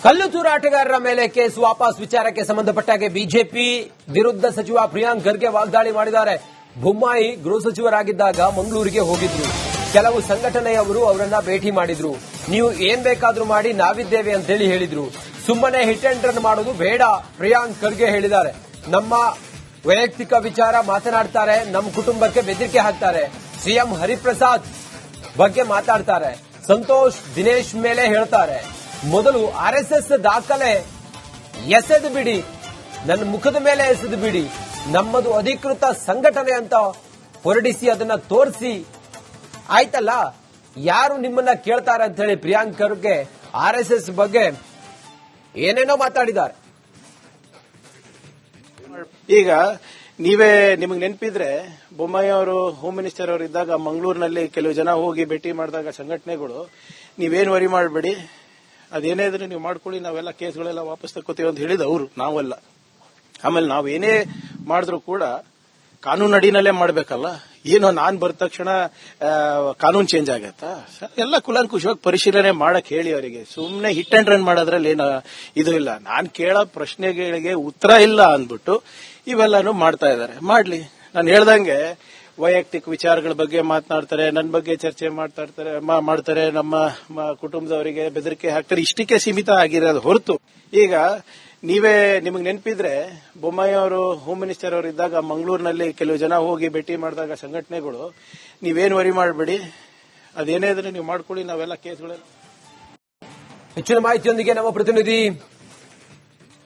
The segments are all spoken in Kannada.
ಕಲ್ಲು ತೂರಾಟಗಾರರ ಮೇಲೆ ಕೇಸ್ ವಾಪಸ್ ವಿಚಾರಕ್ಕೆ ಸಂಬಂಧಪಟ್ಟಾಗೆ ಬಿಜೆಪಿ ವಿರುದ್ಧ ಸಚಿವ ಪ್ರಿಯಾಂಕ್ ಖರ್ಗೆ ವಾಗ್ದಾಳಿ ಮಾಡಿದ್ದಾರೆ. ಬೊಮ್ಮಾಯಿ ಗೃಹ ಸಚಿವರಾಗಿದ್ದಾಗ ಮಂಗಳೂರಿಗೆ ಹೋಗಿದ್ರು. ಕೆಲವು ಸಂಘಟನೆಯವರು ಅವರನ್ನ ಭೇಟಿ ಮಾಡಿದ್ರು. ನೀವು ಏನ್ ಬೇಕಾದ್ರೂ ಮಾಡಿ, ನಾವಿದ್ದೇವೆ ಅಂತೇಳಿ ಹೇಳಿದ್ರು. ಸುಮ್ಮನೆ ಹಿಟ್ ಅಂಡ್ ರನ್ ಮಾಡೋದು ಬೇಡ ಪ್ರಿಯಾಂಕ್ ಖರ್ಗೆ ಹೇಳಿದ್ದಾರೆ. ನಮ್ಮ ವೈಯಕ್ತಿಕ ವಿಚಾರ ಮಾತನಾಡ್ತಾರೆ, ನಮ್ಮ ಕುಟುಂಬಕ್ಕೆ ಬೆದರಿಕೆ ಹಾಕ್ತಾರೆ. ಸಿಎಂ ಹರಿಪ್ರಸಾದ್ ಬಗ್ಗೆ ಮಾತಾಡ್ತಾರೆ. ಸಂತೋಷ್ ದಿನೇಶ್ ಮೇಲೆ ಹೇಳ್ತಾರೆ. ಮೊದಲು ಆರ್ಎಸ್ಎಸ್ ದಾಖಲೆ ಎಸೆದು ಬಿಡಿ, ನನ್ನ ಮುಖದ ಮೇಲೆ ಎಸೆದು ಬಿಡಿ, ನಮ್ಮದು ಅಧಿಕೃತ ಸಂಘಟನೆ ಅಂತ ಹೊರಡಿಸಿ ಅದನ್ನ ತೋರಿಸಿ, ಆಯ್ತಲ್ಲ, ಯಾರು ನಿಮ್ಮನ್ನ ಕೇಳ್ತಾರೆ ಅಂತ ಹೇಳಿ ಪ್ರಿಯಾಂಕ್ ಖರ್ಗೆ ಆರ್ಎಸ್ಎಸ್ ಬಗ್ಗೆ ಏನೇನೋ ಮಾತಾಡಿದ್ದಾರೆ. ಈಗ ನೀವೇ ನಿಮಗೆ ನೆನಪಿದ್ರೆ ಬೊಮ್ಮಾಯಿ ಅವರು ಹೋಮ್ ಮಿನಿಸ್ಟರ್ ಅವರು ಇದ್ದಾಗ ಮಂಗಳೂರಿನಲ್ಲಿ ಕೆಲವು ಜನ ಹೋಗಿ ಭೇಟಿ ಮಾಡಿದಾಗ ಸಂಘಟನೆಗಳು ನೀವೇನು ವರಿ ಮಾಡಬೇಡಿ, ಅದೇನೇ ಇದ್ರೆ ನೀವು ಮಾಡ್ಕೊಳ್ಳಿ, ನಾವೆಲ್ಲ ಕೇಸ್ಗಳೆಲ್ಲ ವಾಪಸ್ ತಕ್ಕೋತೀವಿ ಅಂತ ಹೇಳಿದ ಅವರು, ನಾವಲ್ಲ. ಆಮೇಲೆ ನಾವೇನೇ ಮಾಡಿದ್ರು ಕೂಡ ಕಾನೂನು ಅಡಿನಲ್ಲೇ ಮಾಡಬೇಕಲ್ಲ. ಏನೋ ನಾನ್ ಬರದ ತಕ್ಷಣ ಕಾನೂನು ಚೇಂಜ್ ಆಗತ್ತಾ? ಎಲ್ಲ ಕುಲಂಕುಷವಾಗಿ ಪರಿಶೀಲನೆ ಮಾಡಕ್ ಹೇಳಿ ಅವರಿಗೆ. ಸುಮ್ಮನೆ ಹಿಟ್ ಅಂಡ್ ರನ್ ಮಾಡೋದ್ರಲ್ಲಿ ಏನು ಇದು ಇಲ್ಲ. ನಾನ್ ಕೇಳೋ ಪ್ರಶ್ನೆಗಳಿಗೆ ಉತ್ತರ ಇಲ್ಲ ಅಂದ್ಬಿಟ್ಟು ಇವೆಲ್ಲಾನು ಮಾಡ್ತಾ ಇದ್ದಾರೆ. ಮಾಡ್ಲಿ, ನಾನು ಹೇಳ್ದಂಗೆ ವೈಯಕ್ತಿಕ ವಿಚಾರಗಳ ಬಗ್ಗೆ ಮಾತನಾಡ್ತಾರೆ, ನನ್ನ ಬಗ್ಗೆ ಚರ್ಚೆ ಮಾಡ್ತಾರೆ, ನಮ್ಮ ಕುಟುಂಬದವರಿಗೆ ಬೆದರಿಕೆ ಹಾಕ್ತಾರೆ. ಇಷ್ಟಕ್ಕೆ ಸೀಮಿತ ಆಗಿರೋದು ಹೊರತು, ಈಗ ನೀವೇ ನಿಮಗೆ ನೆನಪಿದ್ರೆ ಬೊಮ್ಮಾಯಿ ಅವರು ಹೋಮ್ ಮಿನಿಸ್ಟರ್ ಅವರು ಇದ್ದಾಗ ಮಂಗಳೂರಿನಲ್ಲಿ ಕೆಲವು ಜನ ಹೋಗಿ ಭೇಟಿ ಮಾಡಿದಾಗ ಸಂಘಟನೆಗಳು ನೀವೇನು ವರಿ ಮಾಡಬೇಡಿ, ಅದೇನೇ ಇದ್ರೆ ನೀವು ಮಾಡ್ಕೊಳ್ಳಿ, ನಾವೆಲ್ಲ ಕೇಸ್ಗಳೆಲ್ಲ. ಹೆಚ್ಚಿನ ಮಾಹಿತಿಯೊಂದಿಗೆ ನಮ್ಮ ಪ್ರತಿನಿಧಿ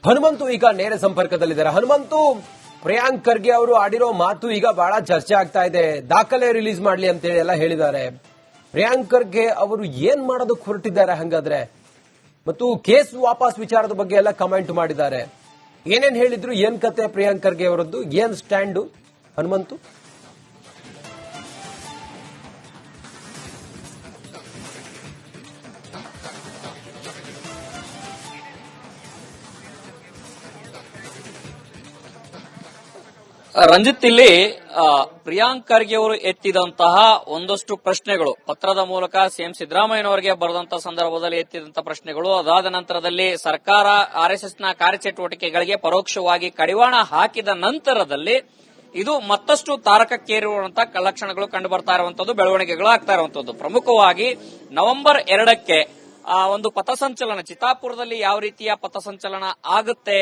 ಹನುಮಂತು ಈಗ ನೇರ ಸಂಪರ್ಕದಲ್ಲಿದ್ದಾರೆ. ಹನುಮಂತು, ಪ್ರಿಯಾಂಕ್ ಖರ್ಗೆ ಅವರು ಆಡಿರೋ ಮಾತು ಈಗ ಬಹಳ ಚರ್ಚೆ ಆಗ್ತಾ ಇದೆ. ದಾಖಲೆ ರಿಲೀಸ್ ಮಾಡ್ಲಿ ಅಂತೇಳಿ ಎಲ್ಲ ಹೇಳಿದ್ದಾರೆ. ಪ್ರಿಯಾಂಕ್ ಖರ್ಗೆ ಅವರು ಏನ್ ಮಾಡೋದಕ್ಕೆ ಹೊರಟಿದ್ದಾರೆ ಹಂಗಾದ್ರೆ? ಮತ್ತು ಕೇಸ್ ವಾಪಸ್ ವಿಚಾರದ ಬಗ್ಗೆ ಎಲ್ಲ ಕಮೆಂಟ್ ಮಾಡಿದ್ದಾರೆ. ಏನೇನ್ ಹೇಳಿದ್ರು, ಏನ್ ಕತೆ ಪ್ರಿಯಾಂಕ್ ಖರ್ಗೆ ಅವರದ್ದು, ಏನ್ ಸ್ಟ್ಯಾಂಡು ಹನುಮಂತು? ರಂಜಿತ್, ಇಲ್ಲಿ ಪ್ರಿಯಾಂಕ್ ಖರ್ಗೆ ಅವರು ಎತ್ತಿದಂತಹ ಒಂದಷ್ಟು ಪ್ರಶ್ನೆಗಳು ಪತ್ರದ ಮೂಲಕ ಸಿಎಂ ಸಿದ್ದರಾಮಯ್ಯನವರಿಗೆ ಬರೆದಂತಹ ಸಂದರ್ಭದಲ್ಲಿ ಎತ್ತಿದಂತಹ ಪ್ರಶ್ನೆಗಳು, ಅದಾದ ನಂತರದಲ್ಲಿ ಸರ್ಕಾರ ಆರ್ಎಸ್ಎಸ್ನ ಕಾರ್ಯಚಟುವಟಿಕೆಗಳಿಗೆ ಪರೋಕ್ಷವಾಗಿ ಕಡಿವಾಣ ಹಾಕಿದ ನಂತರದಲ್ಲಿ ಇದು ಮತ್ತಷ್ಟು ತಾರಕಕ್ಕೇರುವಂತಹ ಲಕ್ಷಣಗಳು ಕಂಡು ಬರ್ತಾ ಇರುವಂತದ್ದು, ಬೆಳವಣಿಗೆಗಳು ಆಗ್ತಾ ಇರುವಂತದ್ದು. ಪ್ರಮುಖವಾಗಿ ನವೆಂಬರ್ 2ಕ್ಕೆ ಒಂದು ಪಥಸಂಚಲನ ಚಿತ್ತಾಪುರದಲ್ಲಿ ಯಾವ ರೀತಿಯ ಪಥಸಂಚಲನ ಆಗುತ್ತೆ,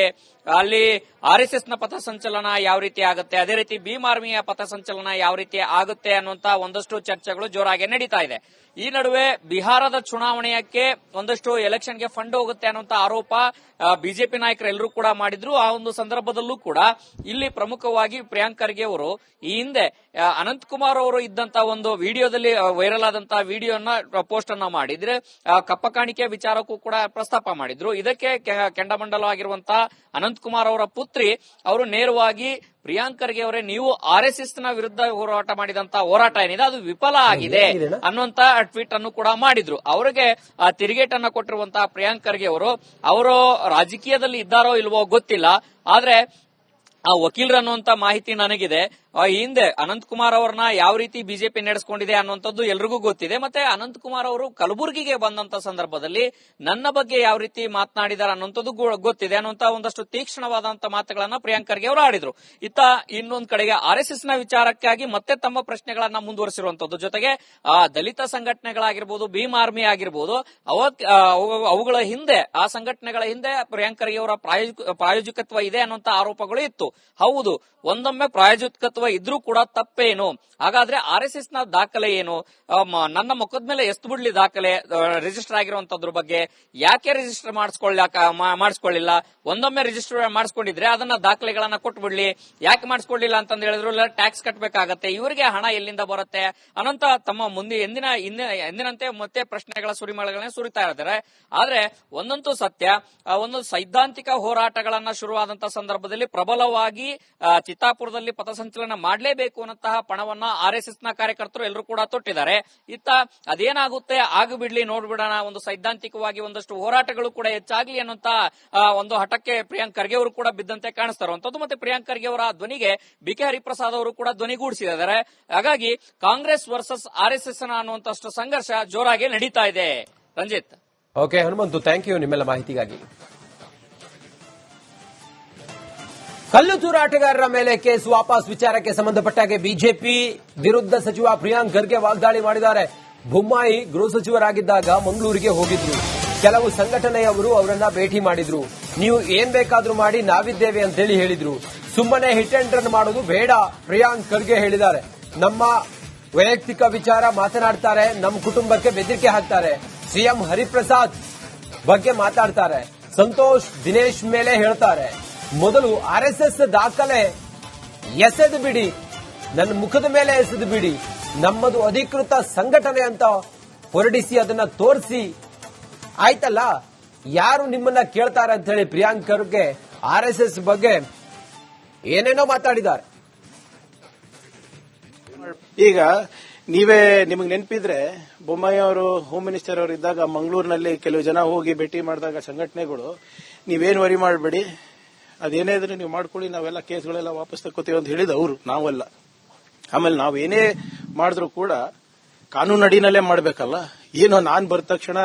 ಅಲ್ಲಿ ಆರ್ಎಸ್ಎಸ್ನ ಪಥಸಂಚಲನ ಯಾವ ರೀತಿ ಆಗುತ್ತೆ, ಅದೇ ರೀತಿ ಭೀಮ್ ಆರ್ಮಿಯ ಪಥಸಂಚಲನ ಯಾವ ರೀತಿ ಆಗುತ್ತೆ ಅನ್ನುವಂತ ಒಂದಷ್ಟು ಚರ್ಚೆಗಳು ಜೋರಾಗಿ ನಡೀತಾ ಇದೆ. ಈ ನಡುವೆ ಬಿಹಾರದ ಚುನಾವಣೆಯಕ್ಕೆ ಒಂದಷ್ಟು ಎಲೆಕ್ಷನ್ಗೆ ಫಂಡ್ ಹೋಗುತ್ತೆ ಅನ್ನುವಂತ ಆರೋಪ ಬಿಜೆಪಿ ನಾಯಕರು ಎಲ್ಲರೂ ಕೂಡ ಮಾಡಿದ್ರು. ಆ ಒಂದು ಸಂದರ್ಭದಲ್ಲೂ ಕೂಡ ಇಲ್ಲಿ ಪ್ರಮುಖವಾಗಿ ಪ್ರಿಯಾಂಕ್ ಖರ್ಗೆ ಅವರು ಈ ಹಿಂದೆ ಅನಂತಕುಮಾರ್ ಅವರು ಇದ್ದಂತ ಒಂದು ವಿಡಿಯೋದಲ್ಲಿ ವೈರಲ್ ಆದಂತಹ ವಿಡಿಯೋನ ಪೋಸ್ಟ್ ಅನ್ನ ಮಾಡಿದ್ರೆ ಕಪ್ಪ ಕಾಣಿಕೆ ವಿಚಾರಕ್ಕೂ ಕೂಡ ಪ್ರಸ್ತಾಪ ಮಾಡಿದ್ರು. ಇದಕ್ಕೆ ಕೆಂಡಮಂಡಲವಾಗಿರುವಂತಹ ಅನಂತಕುಮಾರ್ ಅವರ ಪುತ್ರಿ ಅವರು ನೇರವಾಗಿ ಪ್ರಿಯಾಂಕ್ ಖರ್ಗೆ ಅವರೇ, ನೀವು ಆರ್ಎಸ್ಎಸ್ ನ ವಿರುದ್ಧ ಹೋರಾಟ ಮಾಡಿದಂತ ಹೋರಾಟ ಏನಿದೆ ಅದು ವಿಫಲ ಆಗಿದೆ ಅನ್ನುವಂತ ಟ್ವೀಟ್ ಅನ್ನು ಕೂಡ ಮಾಡಿದ್ರು. ಅವರಿಗೆ ತಿರುಗೇಟನ್ನ ಕೊಟ್ಟಿರುವಂತಹ ಪ್ರಿಯಾಂಕ್ ಖರ್ಗೆ ಅವರು ರಾಜಕೀಯದಲ್ಲಿ ಇದ್ದಾರೋ ಇಲ್ವೋ ಗೊತ್ತಿಲ್ಲ, ಆದ್ರೆ ಆ ವಕೀಲರು ಅನ್ನುವಂತ ಮಾಹಿತಿ ನನಗಿದೆ. ಈ ಹಿಂದೆ ಅನಂತಕುಮಾರ್ ಅವರನ್ನ ಯಾವ ರೀತಿ ಬಿಜೆಪಿ ನಡೆಸಿಕೊಂಡಿದೆ ಅನ್ನುವಂಥದ್ದು ಎಲ್ರಿಗೂ ಗೊತ್ತಿದೆ. ಮತ್ತೆ ಅನಂತಕುಮಾರ್ ಅವರು ಕಲಬುರಗಿಗೆ ಬಂದಂತ ಸಂದರ್ಭದಲ್ಲಿ ನನ್ನ ಬಗ್ಗೆ ಯಾವ ರೀತಿ ಮಾತನಾಡಿದಾರೆ ಅನ್ನುವಂಥದ್ದು ಗೊತ್ತಿದೆ ಅನ್ನುವಂತ ಒಂದಷ್ಟು ತೀಕ್ಷ್ಣವಾದಂತಹ ಮಾತುಗಳನ್ನ ಪ್ರಿಯಾಂಕ್ ಖರ್ಗೆ ಅವರು ಆಡಿದ್ರು. ಇತ್ತ ಇನ್ನೊಂದ್ ಕಡೆಗೆ ಆರ್ಎಸ್ಎಸ್ ನ ವಿಚಾರಕ್ಕಾಗಿ ಮತ್ತೆ ತಮ್ಮ ಪ್ರಶ್ನೆಗಳನ್ನ ಮುಂದುವರಿಸಿರುವಂತದ್ದು, ಜೊತೆಗೆ ದಲಿತ ಸಂಘಟನೆಗಳಾಗಿರ್ಬೋದು, ಭೀಮ್ ಆರ್ಮಿ ಆಗಿರ್ಬೋದು, ಅವುಗಳ ಹಿಂದೆ, ಆ ಸಂಘಟನೆಗಳ ಹಿಂದೆ ಪ್ರಿಯಾಂಕ್ ಖರ್ಗೆ ಅವರ ಪ್ರಾಯೋಜಕತ್ವ ಇದೆ ಅನ್ನುವಂತ ಆರೋಪಗಳು ಇತ್ತು. ಹೌದು, ಒಂದೊಮ್ಮೆ ಪ್ರಾಯೋಜಕತ್ವ ಇದ್ರೂ ಕೂಡ ತಪ್ಪೇನು? ಹಾಗಾದ್ರೆ ಆರ್ಎಸ್ಎಸ್ ನ ದಾಖಲೆ ಏನು? ನನ್ನ ಮುಖದ ಮೇಲೆ ಎಷ್ಟು ಬಿಡ್ಲಿ ದಾಖಲೆ ರಿಜಿಸ್ಟರ್ ಆಗಿರುವಂತದ್ರ ಬಗ್ಗೆ ಯಾಕೆ ರಿಜಿಸ್ಟರ್ ಮಾಡಿಸ್ಕೊಳ್ಳಿಲ್ಲ? ಒಂದೊಮ್ಮೆ ರಿಜಿಸ್ಟರ್ ಮಾಡಿಸ್ಕೊಂಡಿದ್ರೆ ಅದನ್ನ ದಾಖಲೆಗಳನ್ನ ಕೊಟ್ಟು ಬಿಡ್ಲಿ, ಯಾಕೆ ಮಾಡಿಸ್ಕೊಳ್ಳಿಲ್ಲ ಅಂತಂದ ಹೇಳಿದ್ರು ಟ್ಯಾಕ್ಸ್ ಕಟ್ಟಬೇಕಾಗತ್ತೆ, ಇವರಿಗೆ ಹಣ ಎಲ್ಲಿಂದ ಬರುತ್ತೆ ಅನ್ನೋಂತ ತಮ್ಮ ಮುಂದೆ ಎಂದಿನಂತೆ ಮತ್ತೆ ಪ್ರಶ್ನೆಗಳ ಸುರಿಮಳೆಗಳನ್ನ ಸುರಿತಾ ಇದ್ದಾರೆ. ಆದ್ರೆ ಒಂದಂತೂ ಸತ್ಯ, ಒಂದು ಸೈದ್ಧಾಂತಿಕ ಹೋರಾಟಗಳನ್ನ ಶುರುವಾದಂತಹ ಸಂದರ್ಭದಲ್ಲಿ ಪ್ರಬಲವಾಗಿ ಚಿತ್ತಾಪುರದಲ್ಲಿ ಪಥಸಂಚಲನ ಮಾಡಲೇಬೇಕು ಅನ್ನಂತಹ ಪಣವನ್ನ ಆರ್ಎಸ್ಎಸ್ ನ ಕಾರ್ಯಕರ್ತರು ಎಲ್ಲರೂ ಕೂಡ ತೊಟ್ಟಿದ್ದಾರೆ. ಇತ್ತ ಅದೇನಾಗುತ್ತೆ ಆಗಬಿಡ್ಲಿ, ನೋಡ್ಬಿಡೋಣ, ಒಂದು ಸೈದ್ಧಾಂತಿಕವಾಗಿ ಒಂದಷ್ಟು ಹೋರಾಟಗಳು ಕೂಡ ಹೆಚ್ಚಾಗ್ಲಿ ಅನ್ನುವಂತ ಒಂದು ಹಠಕ್ಕೆ ಪ್ರಿಯಾಂಕ್ ಖರ್ಗೆ ಅವರು ಕೂಡ ಬಿದ್ದಂತೆ ಕಾಣಿಸ್ತಾ ಇರುವಂತದ್ದು. ಮತ್ತೆ ಪ್ರಿಯಾಂಕ್ ಖರ್ಗೆ ಅವರ ಧ್ವನಿಗೆ ಬಿಕೆ ಹರಿಪ್ರಸಾದ್ ಅವರು ಕೂಡ ಧ್ವನಿಗೂಡಿಸಿದ್ದಾರೆ. ಹಾಗಾಗಿ ಕಾಂಗ್ರೆಸ್ ವರ್ಸಸ್ ಆರ್ಎಸ್ಎಸ್ ಅನ್ನುವಂತಷ್ಟು ಸಂಘರ್ಷ ಜೋರಾಗಿ ನಡೀತಾ ಇದೆ. Ranjit. Okay Hanumanthu, thank you ನಿಮ್ಮೆಲ್ಲ ಮಾಹಿತಿಗಾಗಿ. ಕಲ್ಲು ತೂರಾಟಗಾರರ ಮೇಲೆ ಕೇಸ್ ವಾಪಸ್ ವಿಚಾರಕ್ಕೆ ಸಂಬಂಧಪಟ್ಟಾಗೆ ಬಿಜೆಪಿ ವಿರುದ್ಧ ಸಚಿವ ಪ್ರಿಯಾಂಕ್ ಖರ್ಗೆ ವಾಗ್ದಾಳಿ ಮಾಡಿದ್ದಾರೆ. ಬೊಮ್ಮಾಯಿ ಗೃಹ ಸಚಿವರಾಗಿದ್ದಾಗ ಮಂಗಳೂರಿಗೆ ಹೋಗಿದ್ರು. ಕೆಲವು ಸಂಘಟನೆಯವರು ಅವರನ್ನ ಭೇಟಿ ಮಾಡಿದ್ರು. ನೀವು ಏನ್ ಬೇಕಾದ್ರೂ ಮಾಡಿ, ನಾವಿದ್ದೇವೆ ಅಂತೇಳಿ ಹೇಳಿದ್ರು. ಸುಮ್ಮನೆ ಹಿಟ್ ಅಂಡ್ ರನ್ ಮಾಡೋದು ಬೇಡ ಪ್ರಿಯಾಂಕ್ ಖರ್ಗೆ ಹೇಳಿದ್ದಾರೆ. ನಮ್ಮ ವೈಯಕ್ತಿಕ ವಿಚಾರ ಮಾತನಾಡ್ತಾರೆ, ನಮ್ಮ ಕುಟುಂಬಕ್ಕೆ ಬೆದರಿಕೆ ಹಾಕ್ತಾರೆ. ಸಿಎಂ ಹರಿಪ್ರಸಾದ್ ಬಗ್ಗೆ ಮಾತಾಡ್ತಾರೆ. ಸಂತೋಷ್ ದಿನೇಶ್ ಮೇಲೆ ಹೇಳ್ತಾರೆ. ಮೊದಲು ಆರ್ಎಸ್ಎಸ್ ದಾಖಲೆ ಎಸೆದು ಬಿಡಿ, ನನ್ನ ಮುಖದ ಮೇಲೆ ಎಸೆದು ಬಿಡಿ, ನಮ್ಮದು ಅಧಿಕೃತ ಸಂಘಟನೆ ಅಂತ ಹೊರಡಿಸಿ ಅದನ್ನ ತೋರಿಸಿ, ಆಯ್ತಲ್ಲ, ಯಾರು ನಿಮ್ಮನ್ನ ಕೇಳ್ತಾರೆ ಅಂತ ಹೇಳಿ ಪ್ರಿಯಾಂಕ್ ಖರ್ಗೆ ಆರ್ಎಸ್ಎಸ್ ಬಗ್ಗೆ ಏನೇನೋ ಮಾತಾಡಿದ್ದಾರೆ. ಈಗ ನಿಮಗೆ ನೆನಪಿದ್ರೆ ಬೊಮ್ಮಾಯಿ ಅವರು ಹೋಮ್ ಮಿನಿಸ್ಟರ್ ಅವರು ಇದ್ದಾಗ ಮಂಗಳೂರಿನಲ್ಲಿ ಕೆಲವು ಜನ ಹೋಗಿ ಭೇಟಿ ಮಾಡಿದಾಗ ಸಂಘಟನೆಗಳು, ನೀವೇನು ವರಿ ಮಾಡಬೇಡಿ, ಅದೇನೇ ಇದ್ರೆ ನೀವು ಮಾಡ್ಕೊಳ್ಳಿ, ನಾವೆಲ್ಲ ಕೇಸ್ಗಳೆಲ್ಲ ವಾಪಸ್ ತಕ್ಕೋತೀವಿ ಅಂತ ಹೇಳಿದ ಅವರು, ನಾವಲ್ಲ. ಆಮೇಲೆ ನಾವೇನೇ ಮಾಡಿದ್ರು ಕೂಡ ಕಾನೂನು ಅಡಿನಲ್ಲೇ ಮಾಡಬೇಕಲ್ಲ. ಏನೋ ನಾನ್ ಬರದ ತಕ್ಷಣ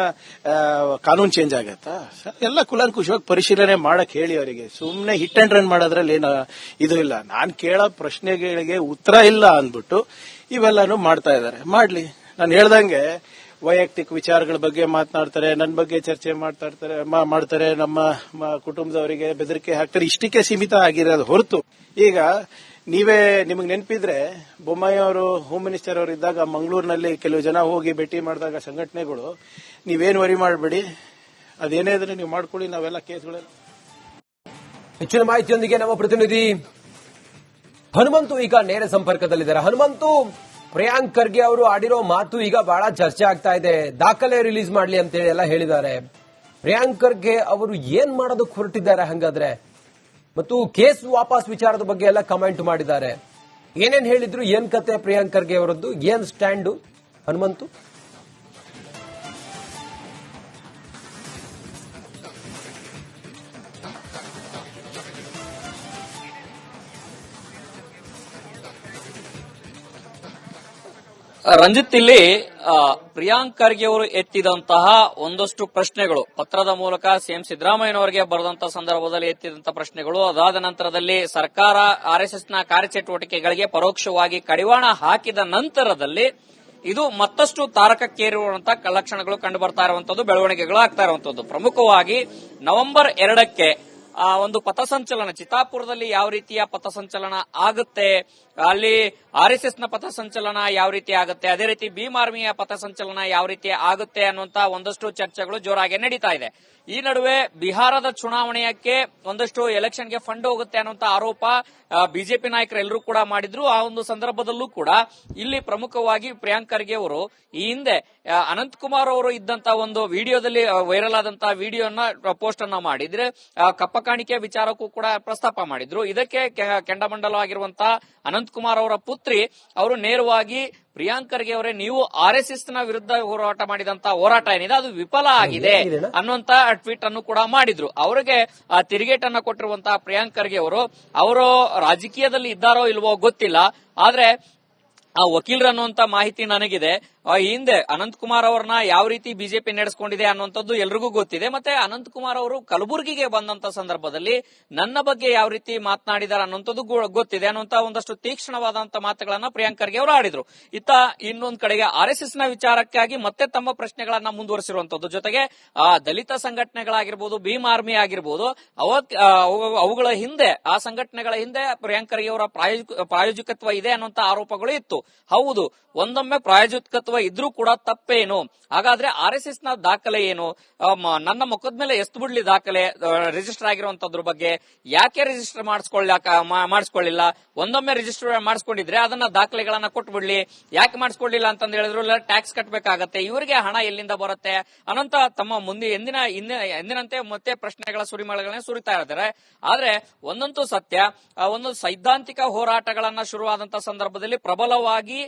ಕಾನೂನು ಚೇಂಜ್ ಆಗತ್ತಾ? ಎಲ್ಲ ಕುಲಂಕುಷವಾಗಿ ಪರಿಶೀಲನೆ ಮಾಡಕ್ ಹೇಳಿ ಅವರಿಗೆ. ಸುಮ್ಮನೆ ಹಿಟ್ ಅಂಡ್ ರನ್ ಮಾಡೋದ್ರಲ್ಲಿ ಏನು ಇದು ಇಲ್ಲ. ನಾನ್ ಕೇಳೋ ಪ್ರಶ್ನೆಗಳಿಗೆ ಉತ್ತರ ಇಲ್ಲ ಅಂದ್ಬಿಟ್ಟು ಇವೆಲ್ಲಾನು ಮಾಡ್ತಾ ಇದ್ದಾರೆ. ಮಾಡ್ಲಿ, ನಾನು ಹೇಳ್ದಂಗೆ ವೈಯಕ್ತಿಕ ವಿಚಾರಗಳ ಬಗ್ಗೆ ಮಾತನಾಡ್ತಾರೆ, ನನ್ನ ಬಗ್ಗೆ ಚರ್ಚೆ ಮಾಡ್ತಾರೆ, ನಮ್ಮ ಕುಟುಂಬದವರಿಗೆ ಬೆದರಿಕೆ ಹಾಕ್ತಾರೆ. ಇಷ್ಟಕ್ಕೆ ಸೀಮಿತ ಆಗಿರೋದು ಹೊರತು, ಈಗ ನಿಮಗೆ ನೆನಪಿದ್ರೆ ಬೊಮ್ಮಾಯಿ ಅವರು ಹೋಮ್ ಮಿನಿಸ್ಟರ್ ಅವರು ಇದ್ದಾಗ ಮಂಗಳೂರಿನಲ್ಲಿ ಕೆಲವು ಜನ ಹೋಗಿ ಭೇಟಿ ಮಾಡಿದಾಗ ಸಂಘಟನೆಗಳು, ನೀವೇನು ವರಿ ಮಾಡಬೇಡಿ, ಅದೇನೇ ಇದ್ರೆ ನೀವು ಮಾಡ್ಕೊಳ್ಳಿ, ನಾವೆಲ್ಲ ಕೇಸ್ಗಳೆಲ್ಲ. ಹೆಚ್ಚಿನ ಮಾಹಿತಿಯೊಂದಿಗೆ ನಮ್ಮ ಪ್ರತಿನಿಧಿ ಹನುಮಂತು ಈಗ ನೇರ ಸಂಪರ್ಕದಲ್ಲಿದ್ದಾರೆ. ಹನುಮಂತು, ಪ್ರಿಯಾಂಕ್ ಖರ್ಗೆ ಅವರು ಆಡಿರೋ ಮಾತು ಈಗ ಬಹಳ ಚರ್ಚೆ ಆಗ್ತಾ ಇದೆ. ದಾಖಲೆ ರಿಲೀಸ್ ಮಾಡ್ಲಿ ಅಂತ ಹೇಳಿ ಎಲ್ಲ ಹೇಳಿದ್ದಾರೆ. ಪ್ರಿಯಾಂಕ್ ಖರ್ಗೆ ಅವರು ಏನ್ ಮಾಡೋದಕ್ಕೆ ಹೊರಟಿದ್ದಾರೆ ಹಂಗಾದ್ರೆ? ಮತ್ತು ಕೇಸ್ ವಾಪಸ್ ವಿಚಾರದ ಬಗ್ಗೆ ಎಲ್ಲ ಕಮೆಂಟ್ ಮಾಡಿದ್ದಾರೆ. ಏನೇನ್ ಹೇಳಿದ್ರು, ಏನ್ ಕತೆ ಪ್ರಿಯಾಂಕ್ ಖರ್ಗೆ ಅವರದ್ದು, ಏನ್ ಸ್ಟ್ಯಾಂಡು ಹನುಮಂತು? ರಂಜಿತ್, ಇಲ್ಲಿ ಪ್ರಿಯಾಂಕ್ ಖರ್ಗೆ ಅವರು ಎತ್ತಿದಂತಹ ಒಂದಷ್ಟು ಪ್ರಶ್ನೆಗಳು, ಪತ್ರದ ಮೂಲಕ ಸಿಎಂ ಸಿದ್ದರಾಮಯ್ಯನವರಿಗೆ ಬರೆದಂತಹ ಸಂದರ್ಭದಲ್ಲಿ ಎತ್ತಿದಂತಹ ಪ್ರಶ್ನೆಗಳು, ಅದಾದ ನಂತರದಲ್ಲಿ ಸರ್ಕಾರ ಆರ್ಎಸ್ಎಸ್ನ ಕಾರ್ಯಚಟುವಟಿಕೆಗಳಿಗೆ ಪರೋಕ್ಷವಾಗಿ ಕಡಿವಾಣ ಹಾಕಿದ ನಂತರದಲ್ಲಿ ಇದು ಮತ್ತಷ್ಟು ತಾರಕಕ್ಕೇರುವಂತಹ ಲಕ್ಷಣಗಳು ಕಂಡು ಬರ್ತಾ ಇರುವಂತದ್ದು, ಬೆಳವಣಿಗೆಗಳು ಆಗ್ತಾ ಇರುವಂತದ್ದು. ಪ್ರಮುಖವಾಗಿ ನವೆಂಬರ್ 2ಕ್ಕೆ ಒಂದು ಪಥಸಂಚಲನ ಚಿತ್ತಾಪುರದಲ್ಲಿ ಯಾವ ರೀತಿಯ ಪಥಸಂಚಲನ ಆಗುತ್ತೆ, ಅಲ್ಲಿ ಆರ್ಎಸ್ಎಸ್ನ ಪಥಸಂಚಲನ ಯಾವ ರೀತಿ ಆಗುತ್ತೆ, ಅದೇ ರೀತಿ ಭೀಮ್ ಆರ್ಮಿಯ ಪಥಸಂಚಲನ ಯಾವ ರೀತಿ ಆಗುತ್ತೆ ಅನ್ನುವಂತ ಒಂದಷ್ಟು ಚರ್ಚೆಗಳು ಜೋರಾಗಿ ನಡೀತಾ ಇದೆ. ಈ ನಡುವೆ ಬಿಹಾರದ ಚುನಾವಣೆಯಕ್ಕೆ ಒಂದಷ್ಟು ಎಲೆಕ್ಷನ್ಗೆ ಫಂಡ್ ಹೋಗುತ್ತೆ ಅನ್ನುವಂತ ಆರೋಪ ಬಿಜೆಪಿ ನಾಯಕರೆಲ್ಲರೂ ಕೂಡ ಮಾಡಿದ್ರು. ಆ ಒಂದು ಸಂದರ್ಭದಲ್ಲೂ ಕೂಡ ಇಲ್ಲಿ ಪ್ರಮುಖವಾಗಿ ಪ್ರಿಯಾಂಕ್ ಖರ್ಗೆ ಅವರು ಈ ಹಿಂದೆ ಅನಂತಕುಮಾರ್ ಅವರು ಇದ್ದಂತ ಒಂದು ವಿಡಿಯೋದಲ್ಲಿ ವೈರಲ್ ಆದಂತಹ ವಿಡಿಯೋನ ಪೋಸ್ಟ್ ಅನ್ನ ಮಾಡಿದ್ರೆ ಕಪ್ಪ ಕಾಣಿಕೆ ವಿಚಾರಕ್ಕೂ ಕೂಡ ಪ್ರಸ್ತಾಪ ಮಾಡಿದ್ರು. ಇದಕ್ಕೆ ಕೆಂಡಮಂಡಲವಾಗಿರುವಂತಹ ಅನಂತಕುಮಾರ್ ಅವರ ಪುತ್ರಿ ಅವರು ನೇರವಾಗಿ ಪ್ರಿಯಾಂಕ್ ಖರ್ಗೆ ಅವರೇ, ನೀವು ಆರ್ಎಸ್ಎಸ್ ನ ವಿರುದ್ಧ ಹೋರಾಟ ಮಾಡಿದಂತಹ ಹೋರಾಟ ಏನಿದೆ ಅದು ವಿಫಲ ಆಗಿದೆ ಅನ್ನುವಂತ ಟ್ವೀಟ್ ಅನ್ನು ಕೂಡ ಮಾಡಿದ್ರು. ಅವರಿಗೆ ತಿರುಗೇಟನ್ನ ಕೊಟ್ಟಿರುವಂತಹ ಪ್ರಿಯಾಂಕ್ ಖರ್ಗೆ ಅವರು ರಾಜಕೀಯದಲ್ಲಿ ಇದ್ದಾರೋ ಇಲ್ವೋ ಗೊತ್ತಿಲ್ಲ, ಆದ್ರೆ ಆ ವಕೀಲರು ಅನ್ನುವಂತ ಮಾಹಿತಿ ನನಗಿದೆ. ಈ ಹಿಂದೆ ಅನಂತಕುಮಾರ್ ಅವರನ್ನ ಯಾವ ರೀತಿ ಬಿಜೆಪಿ ನಡೆಸಿಕೊಂಡಿದೆ ಅನ್ನುವಂಥದ್ದು ಎಲ್ರಿಗೂ ಗೊತ್ತಿದೆ. ಮತ್ತೆ ಅನಂತಕುಮಾರ್ ಅವರು ಕಲಬುರಗಿಗೆ ಬಂದಂತ ಸಂದರ್ಭದಲ್ಲಿ ನನ್ನ ಬಗ್ಗೆ ಯಾವ ರೀತಿ ಮಾತನಾಡಿದಾರೆ ಅನ್ನುವಂಥದ್ದು ಗೊತ್ತಿದೆ ಅನ್ನುವಂತ ಒಂದಷ್ಟು ತೀಕ್ಷ್ಣವಾದಂತಹ ಮಾತುಗಳನ್ನ ಪ್ರಿಯಾಂಕ್ ಖರ್ಗೆ ಅವರು ಆಡಿದ್ರು. ಇತ್ತ ಇನ್ನೊಂದ್ ಕಡೆಗೆ ಆರ್ಎಸ್ಎಸ್ ನ ವಿಚಾರಕ್ಕಾಗಿ ಮತ್ತೆ ತಮ್ಮ ಪ್ರಶ್ನೆಗಳನ್ನ ಮುಂದುವರಿಸಿರುವಂತದ್ದು, ಜೊತೆಗೆ ದಲಿತ ಸಂಘಟನೆಗಳಾಗಿರ್ಬೋದು, ಭೀಮ್ ಆರ್ಮಿ ಆಗಿರ್ಬೋದು, ಅವುಗಳ ಹಿಂದೆ, ಆ ಸಂಘಟನೆಗಳ ಹಿಂದೆ ಪ್ರಿಯಾಂಕ್ ಖರ್ಗೆ ಅವರ ಪ್ರಾಯೋಜಕತ್ವ ಇದೆ ಅನ್ನುವಂತ ಆರೋಪಗಳು ಇತ್ತು. ಹೌದು, ಒಂದೊಮ್ಮೆ ಪ್ರಾಯೋಜಕತ್ವ ಇದ್ರೂ ಕೂಡ ತಪ್ಪೇನು? ಹಾಗಾದ್ರೆ ಆರ್ಎಸ್ಎಸ್ ನ ದಾಖಲೆ ಏನು? ನನ್ನ ಮುಖದ ಮೇಲೆ ಎಷ್ಟು ಬಿಡ್ಲಿ ದಾಖಲೆ ರಿಜಿಸ್ಟರ್ ಆಗಿರುವಂತದ್ರ ಬಗ್ಗೆ ಯಾಕೆ ರಿಜಿಸ್ಟರ್ ಮಾಡಿಸ್ಕೊಳ್ಳಿಲ್ಲ? ಒಂದೊಮ್ಮೆ ರಿಜಿಸ್ಟರ್ ಮಾಡಿಸ್ಕೊಂಡಿದ್ರೆ ಅದನ್ನ ದಾಖಲೆಗಳನ್ನ ಕೊಟ್ಬಿಡ್ಲಿ, ಯಾಕೆ ಮಾಡಿಸ್ಕೊಳ್ಳಿಲ್ಲ ಅಂತಂದ್ ಹೇಳಿದ್ರು ಟ್ಯಾಕ್ಸ್ ಕಟ್ಟಬೇಕಾಗತ್ತೆ, ಇವರಿಗೆ ಹಣ ಎಲ್ಲಿಂದ ಬರುತ್ತೆ ಅನ್ನಂತ ತಮ್ಮ ಮುಂದೆ ಎಂದಿನಂತೆ ಮತ್ತೆ ಪ್ರಶ್ನೆಗಳ ಸುರಿಮಳೆಗಳನ್ನ ಸುರಿತಾ ಇದ್ದಾರೆ. ಆದ್ರೆ ಒಂದಂತೂ ಸತ್ಯ, ಒಂದು ಸೈದ್ಧಾಂತಿಕ ಹೋರಾಟಗಳನ್ನ ಶುರುವಾದಂತಹ ಸಂದರ್ಭದಲ್ಲಿ ಪ್ರಬಲವಾಗಿ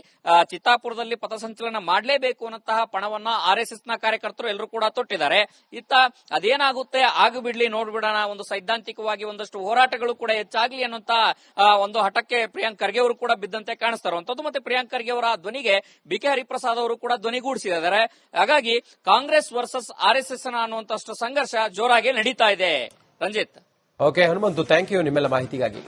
ಚಿತ್ತಾಪುರದಲ್ಲಿ ಪಥಸಂಚಲನ ಪ್ರಕಟಣೆ ಮಾಡಲೇಬೇಕು ಅನ್ನಂತಹ ಪಣವನ್ನ RSS ನ ಕಾರ್ಯಕರ್ತರು ಎಲ್ಲರೂ ಕೂಡ ತೊಟ್ಟಿದ್ದಾರೆ. ಇತ್ತ ಅದೇನಾಗುತ್ತೆ ಆಗಿಬಿಡ್ಲಿ ನೋಡ್ಬಿಡೋಣ, ಒಂದು ಸೈದ್ಧಾಂತಿಕವಾಗಿ ಒಂದಷ್ಟು ಹೋರಾಟಗಳು ಕೂಡ ಹೆಚ್ಚಾಗ್ಲಿ ಅನ್ನುವಂತ ಒಂದು ಹಠಕ್ಕೆ ಪ್ರಿಯಾಂಕ್ ಖರ್ಗೆ ಅವರು ಕೂಡ ಬಿದ್ದಂತೆ ಕಾಣಿಸ್ತಾ ಇರುವಂತದ್ದು. ಮತ್ತೆ ಪ್ರಿಯಾಂಕ್ ಖರ್ಗೆ ಅವರ ಧ್ವನಿಗೆ BK ಹರಿಪ್ರಸಾದ್ ಅವರು ಕೂಡ ಧ್ವನಿಗೂಡಿಸಿದ್ದಾರೆ. ಹಾಗಾಗಿ ಕಾಂಗ್ರೆಸ್ ವರ್ಸಸ್ RSS ಅನ್ನುವಂತಷ್ಟು ಸಂಘರ್ಷ ಜೋರಾಗಿ ನಡೀತಾ ಇದೆ. Ranjit. Okay Hanumanthu, thank you ನಿಮ್ಮೆಲ್ಲ ಮಾಹಿತಿಗಾಗಿ.